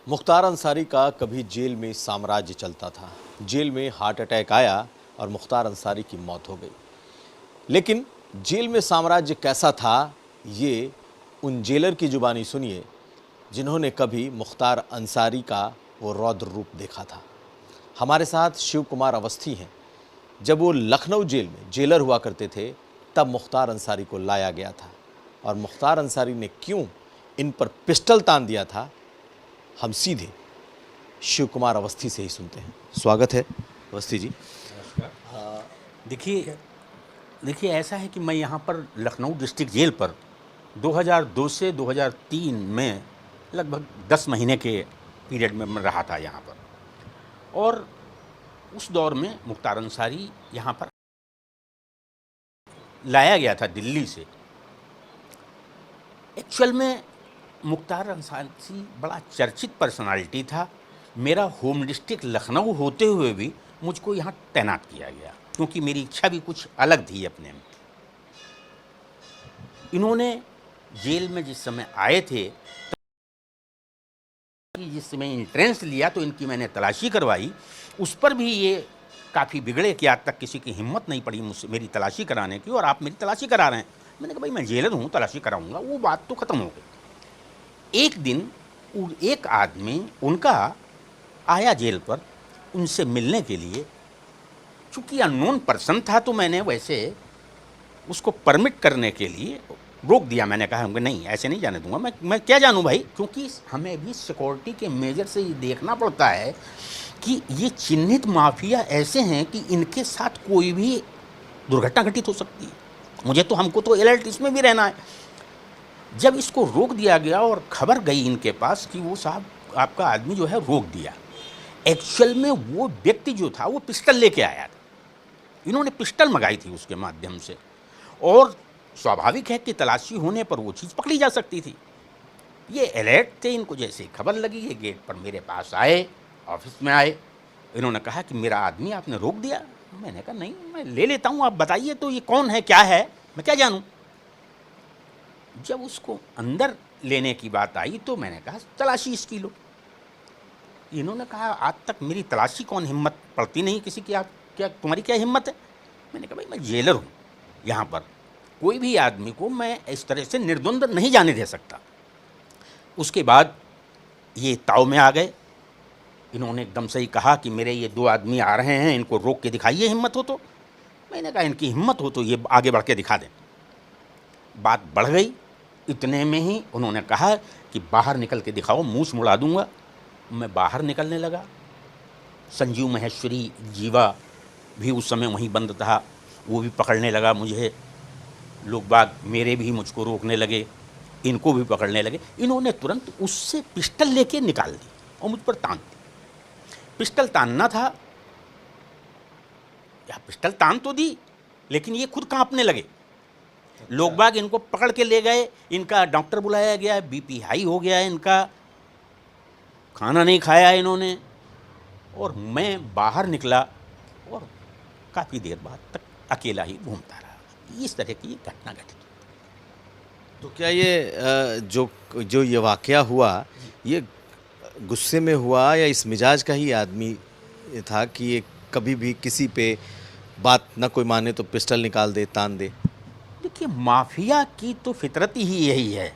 मुख्तार अंसारी का कभी जेल में साम्राज्य चलता था। जेल में हार्ट अटैक आया और मुख्तार अंसारी की मौत हो गई। लेकिन जेल में साम्राज्य कैसा था, ये उन जेलर की जुबानी सुनिए जिन्होंने कभी मुख्तार अंसारी का वो रौद्र रूप देखा था। हमारे साथ शिव कुमार अवस्थी हैं। जब वो लखनऊ जेल में जेलर हुआ करते थे, तब मुख्तार अंसारी को लाया गया था और मुख्तार अंसारी ने क्यों इन पर पिस्टल तान दिया था, हम सीधे शिव कुमार अवस्थी से ही सुनते हैं। स्वागत है अवस्थी जी। देखिए ऐसा है कि मैं यहाँ पर लखनऊ डिस्ट्रिक्ट जेल पर 2002 से 2003 में लगभग 10 महीने के पीरियड में मैं रहा था यहाँ पर। और उस दौर में मुख्तार अंसारी यहाँ पर लाया गया था दिल्ली से। एक्चुअल में मुख्तार अंसारी बड़ा चर्चित पर्सनालिटी था। मेरा होम डिस्ट्रिक्ट लखनऊ होते हुए भी मुझको यहाँ तैनात किया गया, क्योंकि मेरी इच्छा भी कुछ अलग थी अपने में। इन्होंने जेल में जिस समय आए थे, जिस समय एंट्रेंस लिया तो इनकी मैंने तलाशी करवाई। उस पर भी ये काफ़ी बिगड़े कि आज तक किसी की हिम्मत नहीं पड़ी मुझसे मेरी तलाशी कराने की, और आप मेरी तलाशी करा रहे हैं। मैंने कहा भाई मैं जेलर हूँ, तलाशी कराऊंगा, वो बात तो ख़त्म हो गई। एक दिन एक आदमी उनका आया जेल पर उनसे मिलने के लिए। चूँकि अननोन पर्सन था तो मैंने वैसे उसको परमिट करने के लिए रोक दिया। मैंने कहा नहीं, ऐसे नहीं जाने दूंगा। मैं क्या जानूं भाई, क्योंकि हमें भी सिक्योरिटी के मेजर से ये देखना पड़ता है कि ये चिन्हित माफिया ऐसे हैं कि इनके साथ कोई भी दुर्घटना घटित हो सकती है। हमको तो अलर्ट इसमें भी रहना है। जब इसको रोक दिया गया और खबर गई इनके पास कि वो साहब आपका आदमी जो है रोक दिया, एक्चुअल में वो व्यक्ति जो था वो पिस्टल लेके आया था। इन्होंने पिस्टल मंगाई थी उसके माध्यम से, और स्वाभाविक है कि तलाशी होने पर वो चीज़ पकड़ी जा सकती थी। ये अलर्ट थे। इनको जैसे ही खबर लगी, ये गेट पर मेरे पास आए, ऑफिस में आए। इन्होंने कहा कि मेरा आदमी आपने रोक दिया। मैंने कहा नहीं, मैं ले लेता हूँ, आप बताइए तो ये कौन है, क्या है, मैं क्या जानूँ। जब उसको अंदर लेने की बात आई तो मैंने कहा तलाशी इसकी लो। इन्होंने कहा आज तक मेरी तलाशी कौन, हिम्मत पड़ती नहीं किसी की, आप क्या, तुम्हारी क्या हिम्मत है। मैंने कहा भाई मैं जेलर हूँ, यहाँ पर कोई भी आदमी को मैं इस तरह से निर्द्वंद नहीं जाने दे सकता। उसके बाद ये ताव में आ गए। इन्होंने एकदम से ही कहा कि मेरे ये 2 आदमी आ रहे हैं, इनको रोक के दिखाइए हिम्मत हो तो। मैंने कहा इनकी हिम्मत हो तो ये आगे बढ़ के दिखा दें। बात बढ़ गई। इतने में ही उन्होंने कहा कि बाहर निकल के दिखाओ, मूछ मुड़ा दूंगा। मैं बाहर निकलने लगा। संजीव महेश्वरी जीवा भी उस समय वहीं बंद था, वो भी पकड़ने लगा मुझे। लोग बाग मेरे भी मुझको रोकने लगे, इनको भी पकड़ने लगे। इन्होंने तुरंत उससे पिस्टल लेके निकाल दी और मुझ पर तान दी। पिस्टल तानना था या पिस्टल तान तो दी, लेकिन ये खुद कांपने लगे। लोग बाग इनको पकड़ के ले गए। इनका डॉक्टर बुलाया गया, बीपी हाई हो गया इनका, खाना नहीं खाया इन्होंने। और मैं बाहर निकला और काफ़ी देर बाद तक अकेला ही घूमता रहा। इस तरह की घटना घटी। तो क्या ये जो ये वाकया हुआ, ये गुस्से में हुआ या इस मिजाज का ही आदमी था कि ये कभी भी किसी पे बात ना कोई माने तो पिस्टल निकाल दे, तान दे? देखिए माफिया की तो फितरत ही यही है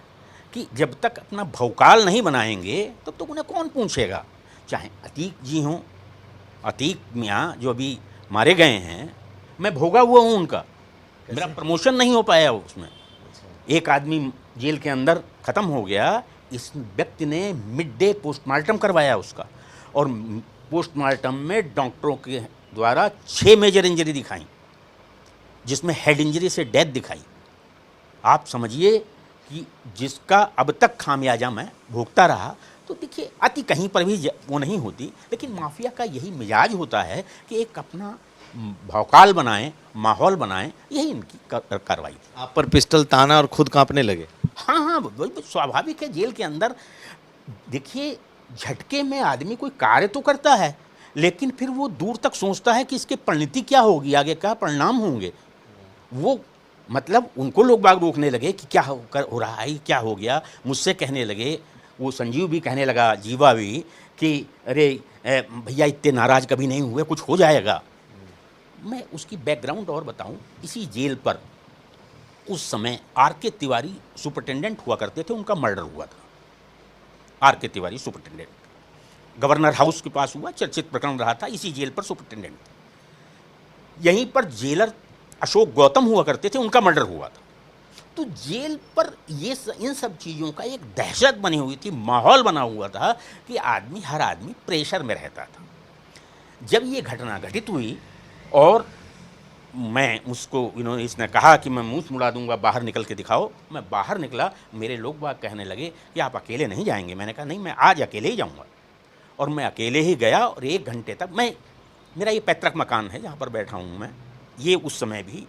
कि जब तक अपना भौकाल नहीं बनाएंगे तब तक उन्हें कौन पूछेगा। चाहे अतीक जी हों, अतीक मियाँ जो अभी मारे गए हैं, मैं भोगा हुआ हूँ उनका। मेरा प्रमोशन नहीं हो पाया उसमें। एक आदमी जेल के अंदर ख़त्म हो गया। इस व्यक्ति ने मिड डे पोस्टमार्टम करवाया उसका, और पोस्टमार्टम में डॉक्टरों के द्वारा 6 मेजर इंजरी दिखाई, जिसमें हेड इंजरी से डेथ दिखाई। आप समझिए कि जिसका अब तक खामियाजा मैं भोगता रहा। तो देखिए अति कहीं पर भी वो नहीं होती, लेकिन माफिया का यही मिजाज होता है कि एक अपना भौकाल बनाएं, माहौल बनाएं। यही इनकी कार्रवाई थी। आप पर पिस्टल ताना और खुद कांपने लगे? हाँ, वही स्वाभाविक है। जेल के अंदर देखिए झटके में आदमी कोई कार्य तो करता है, लेकिन फिर वो दूर तक सोचता है कि इसके परिणति क्या होगी, आगे क्या परिणाम होंगे। वो मतलब उनको लोग बाग रोकने लगे कि क्या हो रहा है, क्या हो गया। मुझसे कहने लगे वो संजीव भी कहने लगा, जीवा भी, कि अरे भैया इतने नाराज़ कभी नहीं हुए, कुछ हो जाएगा। मैं उसकी बैकग्राउंड और बताऊं, इसी जेल पर उस समय आर.के. तिवारी सुपरिटेंडेंट हुआ करते थे, उनका मर्डर हुआ था। R K. Tiwari superintendent, governor house के पास हुआ, चर्चित प्रकरण रहा था, इसी जेल पर सुपरिटेंडेंट थे। यहीं पर जेलर अशोक गौतम हुआ करते थे, उनका मर्डर हुआ था। तो जेल पर इन सब चीज़ों का एक दहशत बनी हुई थी, माहौल बना हुआ था कि हर आदमी प्रेशर में रहता था। जब ये घटना घटित हुई और मैं इसने कहा कि मैं मुंह मुड़ा दूंगा, बाहर निकल के दिखाओ। मैं बाहर निकला, मेरे लोग बाग कहने लगे कि आप अकेले नहीं जाएंगे। मैंने कहा नहीं, मैं आज अकेले ही जाऊंगा। और मैं अकेले ही गया और 1 घंटे तक मेरा ये पैतृक मकान है जहाँ पर बैठा हूँ मैं, ये उस समय भी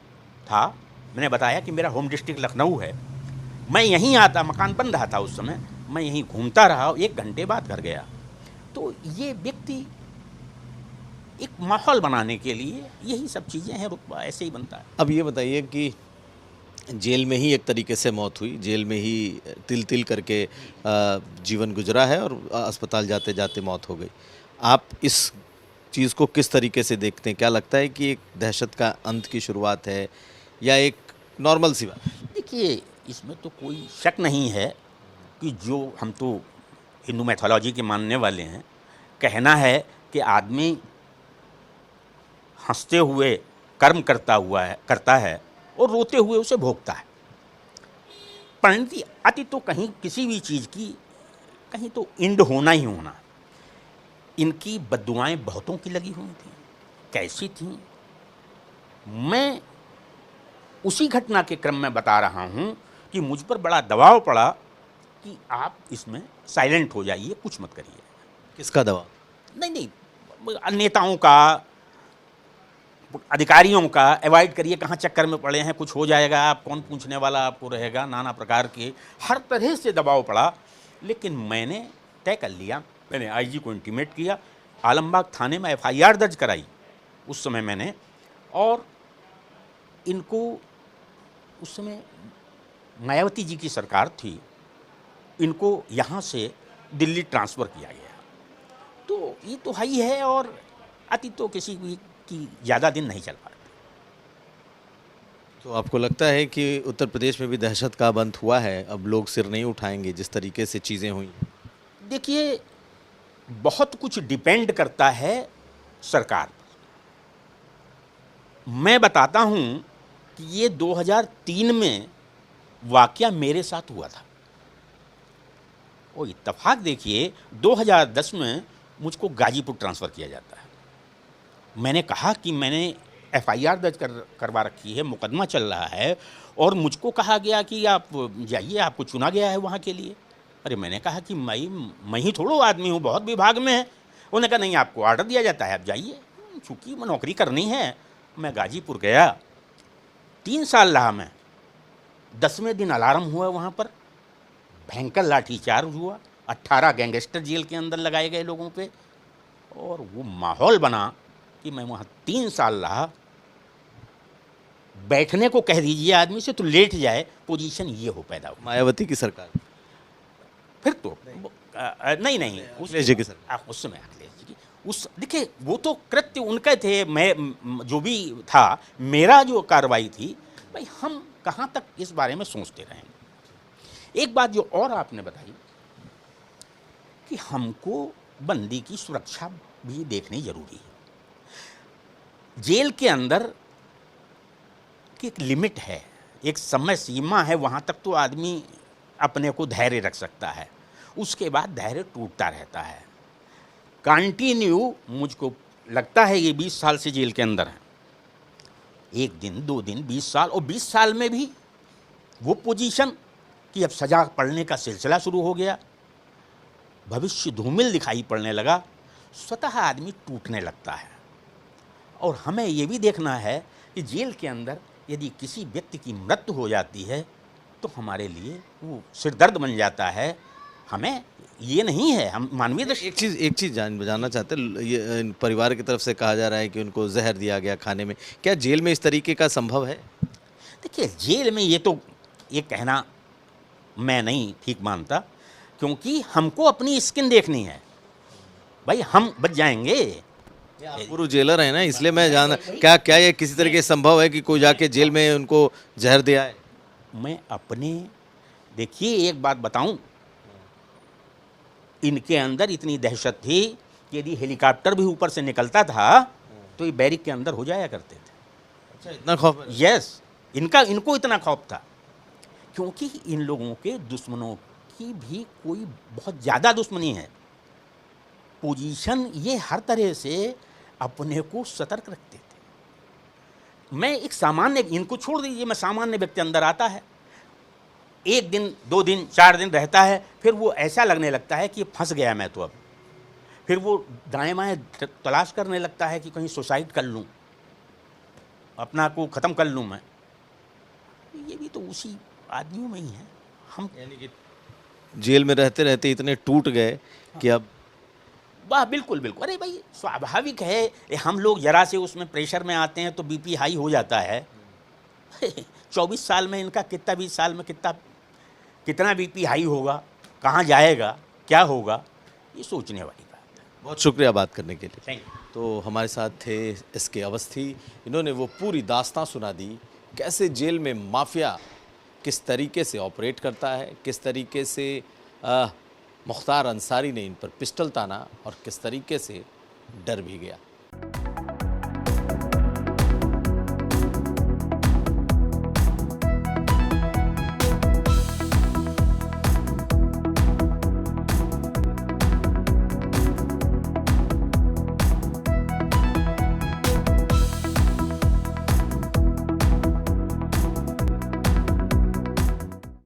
था। मैंने बताया कि मेरा होम डिस्ट्रिक्ट लखनऊ है, मैं यहीं आता, मकान बन रहा था उस समय, मैं यहीं घूमता रहा, 1 घंटे बाद घर गया। तो ये व्यक्ति एक माहौल बनाने के लिए यही सब चीज़ें हैं, रुतबा ऐसे ही बनता है। अब ये बताइए कि जेल में ही एक तरीके से मौत हुई, जेल में ही तिल तिल करके जीवन गुजरा है और अस्पताल जाते जाते मौत हो गई। आप इस चीज़ को किस तरीके से देखते हैं? क्या लगता है कि एक दहशत का अंत की शुरुआत है या एक नॉर्मल सी बात? देखिए, इसमें तो कोई शक नहीं है कि जो हम तो हिंदू मैथोलॉजी के मानने वाले हैं, कहना है कि आदमी हंसते हुए कर्म करता है और रोते हुए उसे भोगता है। परिणति अति तो कहीं किसी भी चीज़ की कहीं तो इंड होना ही होना। इनकी बद्दुआएं बहुतों की लगी हुई थी, कैसी थी, मैं उसी घटना के क्रम में बता रहा हूं कि मुझ पर बड़ा दबाव पड़ा कि आप इसमें साइलेंट हो जाइए, कुछ मत करिए। किसका दबाव? नहीं, नेताओं का, अधिकारियों का, अवॉइड करिए, कहाँ चक्कर में पड़े हैं, कुछ हो जाएगा, आप कौन पूछने वाला आपको रहेगा, नाना प्रकार के हर तरह से दबाव पड़ा। लेकिन मैंने तय कर लिया, मैंने आईजी को इंटीमेट किया, आलमबाग थाने में एफआईआर दर्ज कराई उस समय मैंने, और इनको उस समय मायावती जी की सरकार थी, इनको यहाँ से दिल्ली ट्रांसफ़र किया गया। तो ये तो है ही है, और अति तो किसी की ज़्यादा दिन नहीं चल पाते। तो आपको लगता है कि उत्तर प्रदेश में भी दहशत का अंत हुआ है, अब लोग सिर नहीं उठाएंगे जिस तरीके से चीज़ें हुई? देखिए, बहुत कुछ डिपेंड करता है सरकार पर। मैं बताता हूँ कि ये 2003 में वाकया मेरे साथ हुआ था। और इत्तफाक देखिए, 2010 में मुझको गाजीपुर ट्रांसफ़र किया जाता है। मैंने कहा कि मैंने एफआईआर दर्ज करवा रखी है, मुकदमा चल रहा है, और मुझको कहा गया कि आप जाइए, आपको चुना गया है वहाँ के लिए। अरे मैंने कहा कि मैं ही थोड़ो आदमी हूँ, बहुत विभाग में है। उन्होंने कहा नहीं, आपको ऑर्डर दिया जाता है, आप जाइए, चूँकि मैं नौकरी करनी है। मैं गाजीपुर गया, 3 साल रहा मैं। 10वें दिन अलार्म हुआ वहाँ पर, भयंकर लाठीचार्ज हुआ, 18 गैंगस्टर जेल के अंदर लगाए गए लोगों पे, और वो माहौल बना कि मैं वहाँ 3 साल रहा। बैठने को कह दीजिए आदमी से तो लेट जाए, पोजीशन ये हो पैदा हुआ। मायावती की सरकार? फिर तो नहीं अखिलेश जी की सरकार, उस समय अखिलेश जी की, उस देखिए वो तो कृत्य उनके थे, मैं जो भी था, मेरा जो कार्रवाई थी, भाई हम कहाँ तक इस बारे में सोचते रहेंगे। एक बात जो और आपने बताई कि हमको बंदी की सुरक्षा भी देखनी जरूरी है। जेल के अंदर की एक लिमिट है, एक समय सीमा है, वहाँ तक तो आदमी अपने को धैर्य रख सकता है, उसके बाद धैर्य टूटता रहता है। कंटिन्यू मुझको लगता है ये 20 साल से जेल के अंदर है, 1 दिन 2 दिन 20 साल, और 20 साल में भी वो पोजीशन कि अब सजा पड़ने का सिलसिला शुरू हो गया, भविष्य धूमिल दिखाई पड़ने लगा, स्वतः आदमी टूटने लगता है। और हमें ये भी देखना है कि जेल के अंदर यदि किसी व्यक्ति की मृत्यु हो जाती है तो हमारे लिए वो सिरदर्द बन जाता है। हमें ये नहीं है, हम मानवीय दृष्टि। एक चीज़ जानना चाहते हैं, ये परिवार की तरफ से कहा जा रहा है कि उनको जहर दिया गया खाने में, क्या जेल में इस तरीके का संभव है? देखिए, जेल में ये कहना मैं नहीं ठीक मानता, क्योंकि हमको अपनी स्किन देखनी है भाई, हम बच जाएंगे। आप पूर्व जेलर है ना, इसलिए मैं जान क्या क्या ये किसी तरीके संभव है कि कोई जाके जेल में उनको जहर दिया है? मैं अपने, देखिए एक बात बताऊं, इनके अंदर इतनी दहशत थी कि यदि हेलीकॉप्टर भी ऊपर से निकलता था तो ये बैरिक के अंदर हो जाया करते थे। अच्छा, इतना खौफ है? यस, इनको इतना खौफ था क्योंकि इन लोगों के दुश्मनों की भी कोई बहुत ज़्यादा दुश्मनी है। पोजीशन ये हर तरह से अपने को सतर्क रखते थे। मैं एक सामान्य, इनको छोड़ दीजिए, मैं सामान्य व्यक्ति अंदर आता है, एक दिन 2 दिन 4 दिन रहता है, फिर वो ऐसा लगने लगता है कि फंस गया मैं तो अब, फिर वो दाएं बाएं तलाश करने लगता है कि कहीं सुसाइड कर लूं, अपना को ख़त्म कर लूं मैं। ये भी तो उसी आदमियों में ही है। हम यानी कि जेल में रहते रहते इतने टूट गए कि अब वाह, बिल्कुल बिल्कुल, अरे भाई स्वाभाविक है, हम लोग जरा से उसमें प्रेशर में आते हैं तो बीपी हाई हो जाता है। 24 साल में इनका कितना, 20 साल में कितना बीपी हाई होगा, कहाँ जाएगा, क्या होगा, ये सोचने वाली बात है। बहुत शुक्रिया बात करने के लिए। Thank you. तो हमारे साथ थे SK अवस्थी, इन्होंने वो पूरी दास्तां सुना दी, कैसे जेल में माफिया किस तरीके से ऑपरेट करता है, किस तरीके से मुख्तार अंसारी ने इन पर पिस्टल ताना और किस तरीके से डर भी गया।